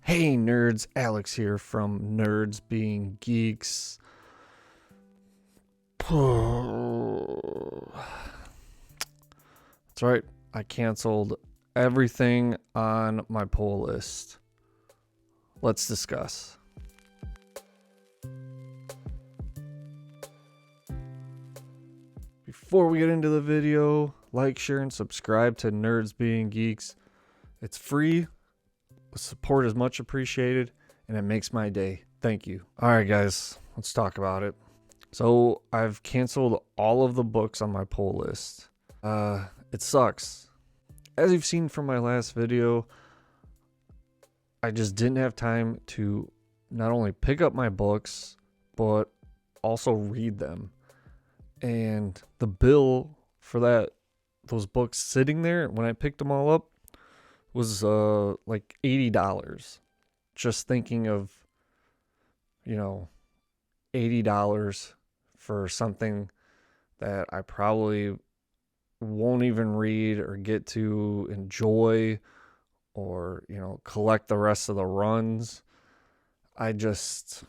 Hey nerds, Alex here from Nerds Being Geeks. That's right, I canceled everything on my pull list. Let's discuss. Before we get into the video, like, share, and subscribe to Nerds Being Geeks. It's free. Support is much appreciated, and it makes my day. Thank you. All right, guys, let's talk about it. So I've canceled all of the books on my pull list. It sucks. As you've seen from my last video, I just didn't have time to not only pick up my books, but also read them. And the bill for those books sitting there when I picked them all up was like $80. Just thinking of, $80 for something that I probably won't even read or get to enjoy or, collect the rest of the runs. I don't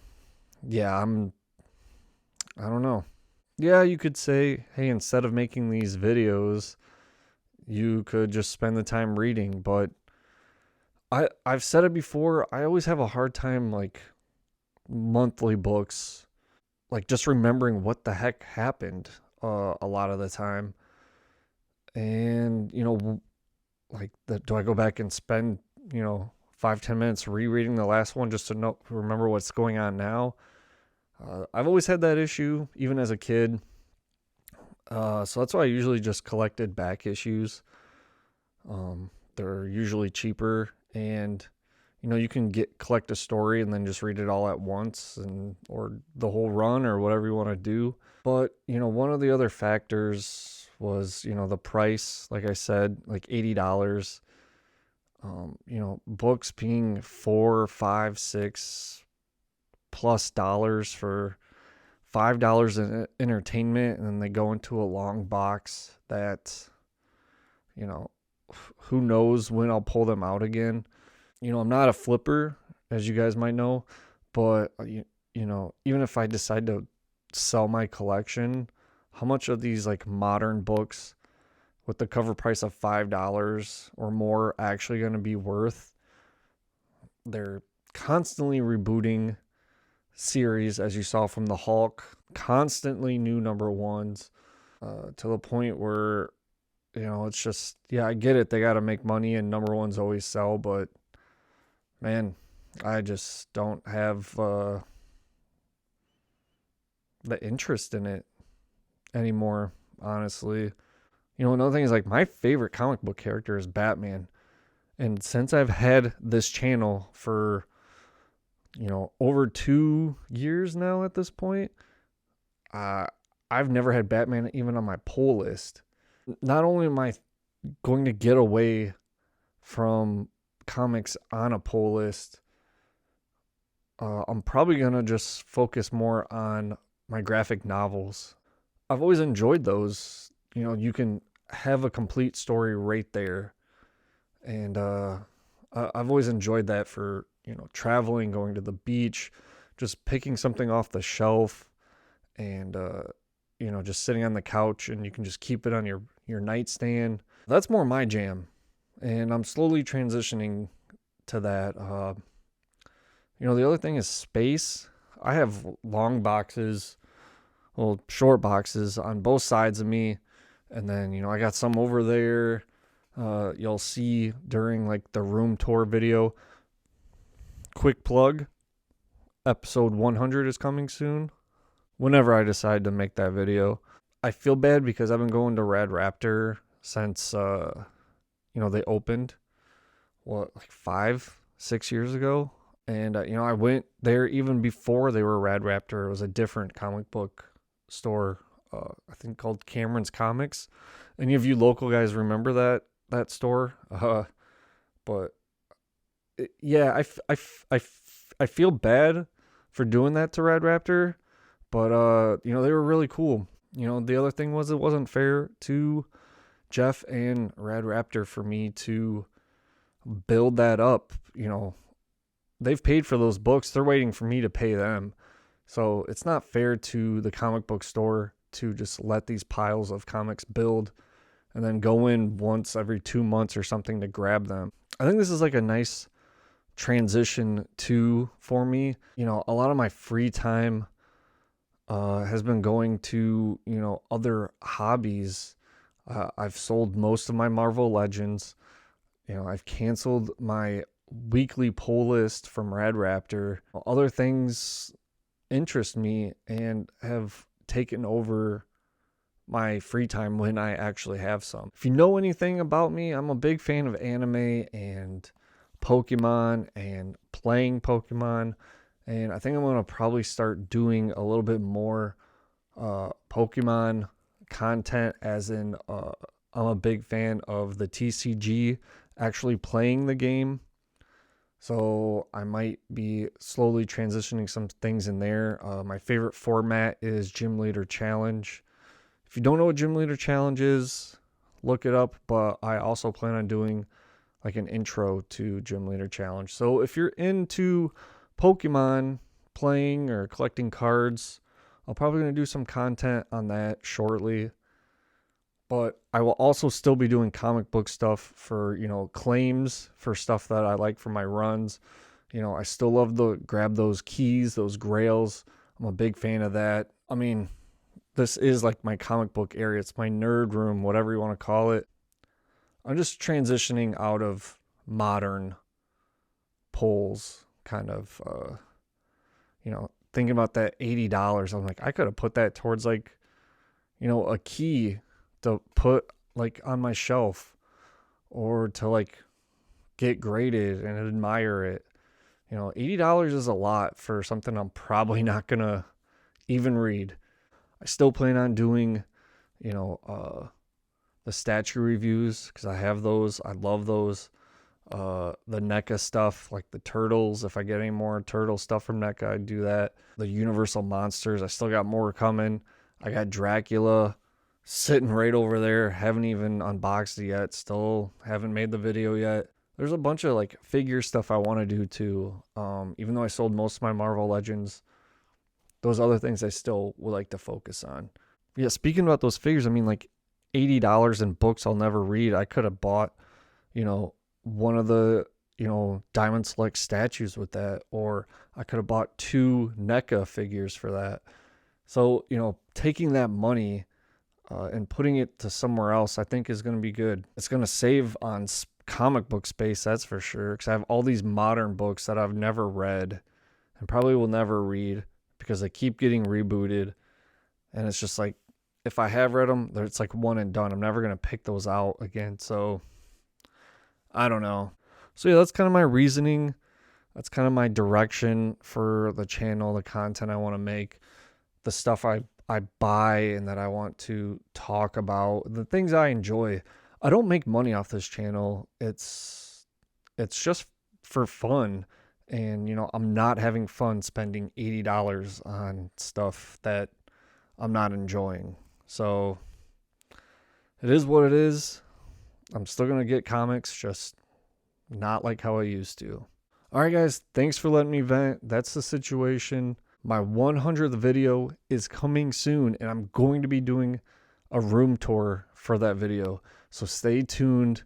know. Yeah, you could say, hey, instead of making these videos, you could just spend the time reading, but I've said it before, I always have a hard time, like, monthly books, like, just remembering what the heck happened a lot of the time. And, do I go back and spend, 5-10 minutes rereading the last one just to remember what's going on now? I've always had that issue, even as a kid. So that's why I usually just collected back issues. They're usually cheaper, and you can collect a story and then just read it all at once, or the whole run, or whatever you want to do. But one of the other factors was the price. Like I said, like $80. Books being $4, $5, $6 plus dollars for $5 in entertainment, and then they go into a long box that who knows when I'll pull them out again. I'm not a flipper, as you guys might know, but even if I decide to sell my collection, how much of these like modern books with the cover price of $5 or more actually going to be worth? They're constantly rebooting series, as you saw from the Hulk, constantly new number ones, to the point where it's just, yeah, I get it, they got to make money and number ones always sell, but man, I just don't have the interest in it anymore, honestly. Another thing is, like, my favorite comic book character is Batman, and since I've had this channel for over 2 years now at this point, I've never had Batman even on my pull list. Not only am I going to get away from comics on a pull list, I'm probably going to just focus more on my graphic novels. I've always enjoyed those. You can have a complete story right there. And I've always enjoyed that for, traveling, going to the beach, just picking something off the shelf and, just sitting on the couch, and you can just keep it on your nightstand. That's more my jam. And I'm slowly transitioning to that. The other thing is space. I have long boxes, short boxes on both sides of me. And then, I got some over there. You'll see during like the room tour video. Quick plug, episode 100 is coming soon. Whenever I decide to make that video. I feel bad because I've been going to Rad Raptor since, they opened, like 5-6 years ago. And, I went there even before they were Rad Raptor. It was a different comic book store, I think called Cameron's Comics. Any of you local guys remember that store? But yeah, I feel bad for doing that to Rad Raptor, but they were really cool. The other thing was, it wasn't fair to Jeff and Rad Raptor for me to build that up, they've paid for those books. They're waiting for me to pay them. So it's not fair to the comic book store to just let these piles of comics build and then go in once every 2 months or something to grab them. I think this is like a nice transition to for me. You know, a lot of my free time has been going to, you know, other hobbies. I've sold most of my Marvel Legends. You know, I've canceled my weekly pull list from Red Raptor. Other things interest me and have taken over my free time when I actually have some. If you know anything about me, I'm a big fan of anime and Pokemon and playing Pokemon. And I think I'm going to probably start doing a little bit more Pokemon content, as in I'm a big fan of the TCG, actually playing the game. So I might be slowly transitioning some things in there. My favorite format is Gym Leader Challenge. If you don't know what Gym Leader Challenge is, look it up. But I also plan on doing like an intro to Gym Leader Challenge. So if you're into Pokemon playing or collecting cards, I'm probably going to do some content on that shortly. But I will also still be doing comic book stuff for, you know, claims for stuff that I like for my runs. You know, I still love to grab those keys, those grails. I'm a big fan of that. I mean, this is like my comic book area. It's my nerd room, whatever you want to call it. I'm just transitioning out of modern pulls, kind of, you know, thinking about that $80. I'm like, I could have put that towards like, you know, a key to put like on my shelf or to like get graded and admire it. You know, $80 is a lot for something I'm probably not going to even read. I still plan on doing, you know, the statue reviews because I have those. I love those. The NECA stuff, like the turtles. If I get any more turtle stuff from NECA, I'd do that. The Universal Monsters, I still got more coming. I got Dracula sitting right over there. Haven't even unboxed it yet. Still haven't made the video yet. There's a bunch of like figure stuff I want to do too. Even though I sold most of my Marvel Legends, those other things I still would like to focus on. Yeah, speaking about those figures, I mean, like $80 in books I'll never read. I could have bought, you know, one of the, you know, Diamond Select statues with that, or I could have bought 2 NECA figures for that. So, you know, taking that money and putting it to somewhere else, I think is going to be good. It's going to save on comic book space, that's for sure, because I have all these modern books that I've never read and probably will never read because they keep getting rebooted. And it's just like, if I have read them, it's like one and done. I'm never going to pick those out again. So I don't know. So yeah, that's kind of my reasoning. That's kind of my direction for the channel, the content I want to make, the stuff I buy and that I want to talk about, the things I enjoy. I don't make money off this channel. It's just for fun. And, you know, I'm not having fun spending $80 on stuff that I'm not enjoying. So it is what it is. I'm still going to get comics, just not like how I used to. All right, guys, thanks for letting me vent. That's the situation. My 100th video is coming soon, and I'm going to be doing a room tour for that video. So stay tuned.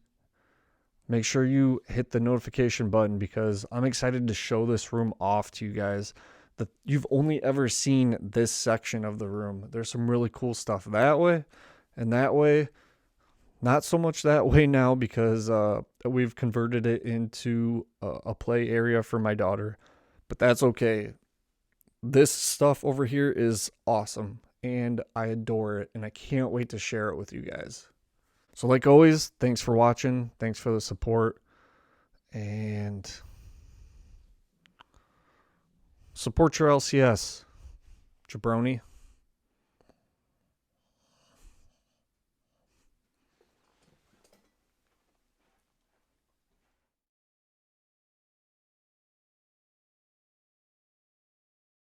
Make sure you hit the notification button because I'm excited to show this room off to you guys. That you've only ever seen this section of the room. There's some really cool stuff that way and that way. Not so much that way now because we've converted it into a play area for my daughter. But that's okay. This stuff over here is awesome and I adore it and I can't wait to share it with you guys. So like always, thanks for watching. Thanks for the support. And support your LCS, jabroni.